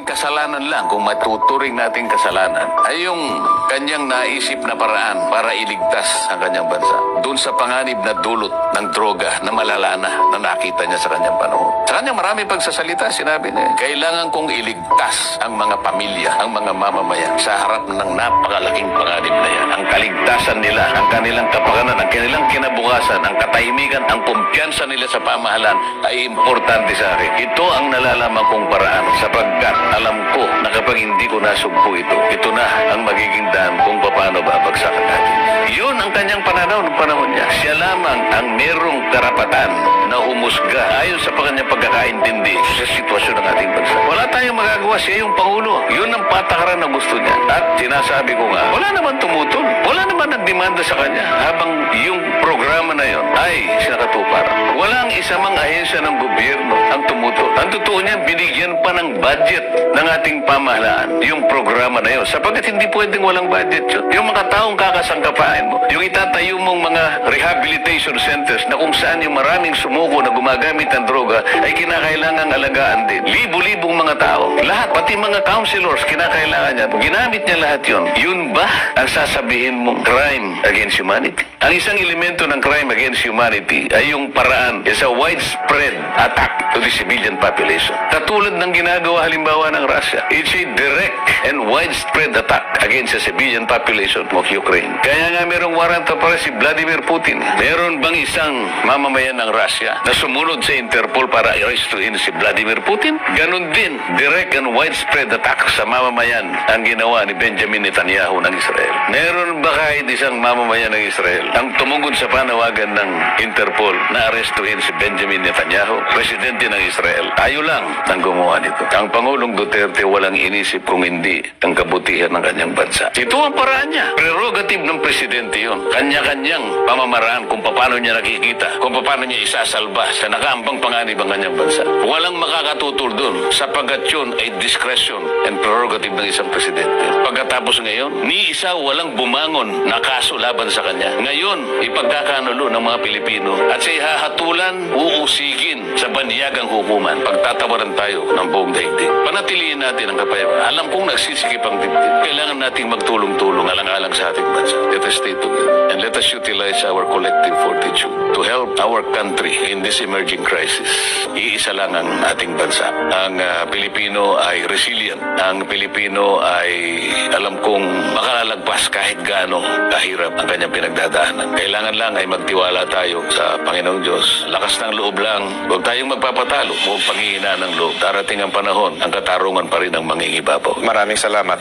Kasalanan lang, kung matuturing nating kasalanan, ay yung kanyang naisip na paraan para iligtas ang kanyang bansa doon sa panganib na dulot ng droga na malala na nakita niya sa kanyang panahon. Sa kanyang marami pagsasalita, sinabi niya, kailangan kong iligtas ang mga pamilya, ang mga mamamayan sa harap ng napakalaking panganib na yan. Ang kaligtasan nila, ang kanilang kapakanan, ang kanilang kinabukasan, ang katahimikan, ang kumpiyansa nila sa pamahalaan ay importante sa akin. Ito ang nalalaman kong paraan sapagkat alam ko na kapag hindi ko nasugpo ito na ang magiging daan kung paano babagsakan natin. Yun ang kanyang pananaw ng panahon niya. Siya lamang ang merong karapatan na humusga ayon sa kanyang pagkakaintindi sa sitwasyon ng ating bansa. Wala tayong magagawa, siya yung Pangulo. Yun ang patakaran na gusto niya. At sinasabi ko nga, wala naman tumutol. Wala naman nagdemanda sa kanya habang yung programa na yun ay sinakatuparan. Walang isa mang ahensya ng gobyerno ang tumutol. Ang totoo niya, binigyan pa ng budget ng ating pamahalaan yung programa na yun. Sapagkat hindi pwedeng walang budget yun. Yung mga taong kakasangkapain mo, yung itatayo mong mga rehabilitation centers na kung saan yung maraming sumuko na gumagamit ng droga ay kinakailangang alagaan din. Libo-libong mga tao. Lahat, pati mga counselors, kinakailangan niya. Ginamit niya lahat yun. Yun ba ang sasabihin mong crime against humanity? Ang isang elemento ng crime against humanity ay yung paraan is a widespread attack to the civilian population. Katulad ng ginagawa halimbawa ng Russia. It's a direct and widespread attack against the civilian population of Ukraine. Kaya nga merong warrant of arrest si Vladimir Putin. Meron bang isang mamamayan ng Russia na sumunod sa Interpol para arrestuin si Vladimir Putin? Ganon din, direct and widespread attack sa mamamayan ang ginawa ni Benjamin Netanyahu ng Israel. Meron ba kahit isang mamamayan ng Israel ang tumugon sa panawagan ng Interpol na arrestuin si Benjamin Netanyahu, presidente ng Israel? Tayo lang ang gumawa nito. Ang Pangulong Duterte walang inisip kung hindi ang kabutihan ng kanyang bansa. Ito ang paraan niya. Prerogative ng presidente yun. Kanya-kanyang pamamaraan kung paano niya nakikita, kung paano niya isasalba sa nakaambang panganib ang kanyang bansa. Walang makakatutol dun sapagkat yun ay discretion and prerogative ng isang presidente. Pagkatapos ngayon, ni isa walang bumangon na kaso laban sa kanya. Ngayon, ipagkakanulo ng mga Pilipino at siya hahatulan, uusigin sa banyagang hukuman. Pagtatawaran tayo ng buong daigdig. Panatiliin natin ang kapayapaan. Alam kong nagsisikip ang dibdib. Kailangan nating magtulong-tulong alang-alang sa ating bansa. Let us stay together and let us utilize our collective fortitude to help our country in this emerging crisis. Iisa lang ang ating bansa. Ang Pilipino ay resilient. Ang Pilipino ay alam kong makalalagpas kahit gaano kahirap ang kanyang pinagdadaanan. Kailangan lang ay magtiwala tayo sa Panginoong Diyos. Lakas ng loob lang. Huwag tayong magpapatalo. Huwag panghihina ng loob. Darating ang panahon, ang katarungan pa rin ang mangingibabaw. Maraming salamat.